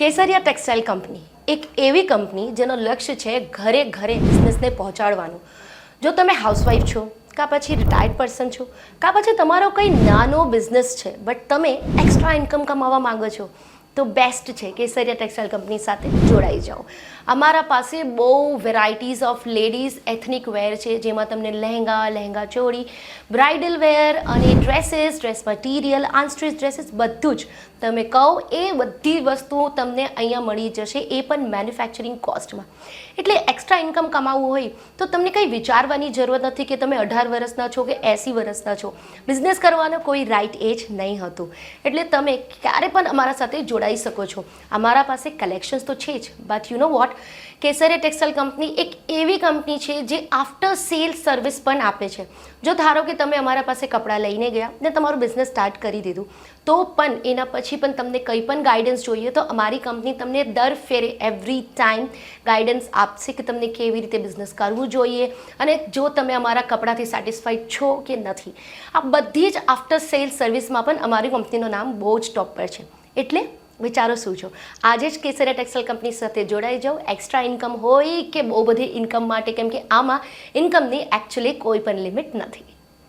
કેસરિયા textile company એક એવી company જેનો લક્ષ્ય છે ઘરે ઘરે બિઝનેસને પહોંચાડવાનું. જો તમે હાઉસવાઈફ છો કાં પછી રિટાયર્ડ પર્સન છો કાં પછી તમારો કંઈ નાનો બિઝનેસ છે બટ તમે એક્સ્ટ્રા ઇન્કમ કમાવા માંગો છો તો બેસ્ટ છે કેસરિયા ટેક્સટાઇલ કંપની સાથે જોડાઈ જાઓ. અમારા પાસે બહુ વેરાયટીઝ ઓફ લેડીઝ એથનિક વેર છે, જેમાં તમને લહેંગા ચોળી, બ્રાઇડલ વેર અને ડ્રેસીસ, ડ્રેસ મટીરિયલ, અનસ્ટિચ ડ્રેસીસ બધું જ તમે કહો એ બધી વસ્તુઓ તમને અહીંયા મળી જશે, એ પણ મેન્યુફેક્ચરિંગ કોસ્ટમાં. એટલે એક્સ્ટ્રા ઇન્કમ કમાવવું હોય તો તમને કંઈ વિચારવાની જરૂરત નથી કે તમે 18 વર્ષના છો કે 80 વર્ષના છો. બિઝનેસ કરવાનો કોઈ રાઇટ એજ નહીં હતું. એટલે તમે ક્યારે પણ અમારા સાથે જોડાઈ શકો છો. અમારા પાસે કલેક્શન્સ તો છે જ, but you know what, Kesariya textile company એક એવી કંપની છે જે આફ્ટર સેલ સર્વિસ પણ આપે છે. જો ધારો કે તમે અમારા પાસે કપડાં લઈને ગયા ને તમારું બિઝનેસ સ્ટાર્ટ કરી દીધું, તો પણ એના પછી પણ તમને કંઈ પણ ગાઈડન્સ જોઈએ તો અમારી કંપની તમને દર ફેરે એવરી ટાઈમ ગાઈડન્સ આપશે કે તમને કેવી રીતે બિઝનેસ કરવું જોઈએ અને જો તમે અમારા કપડાથી સેટિસ્ફાઈડ છો કે નથી. આ બધી જ આફ્ટર સેલ સર્વિસમાં પણ અમારી કંપનીનું નામ બહુ જ ટોપ પર છે. એટલે વિચારો શું છો? આજે જ કેસરિયા ટેક્સટાઇલ કંપની સાથે જોડાઈ જાઓ. એક્સ્ટ્રા ઇન્કમ હોય કે બહુ બધી ઇન્કમ માટે, કેમ કે આમાં ઇન્કમની એકચ્યુઅલી કોઈ પણ લિમિટ નથી.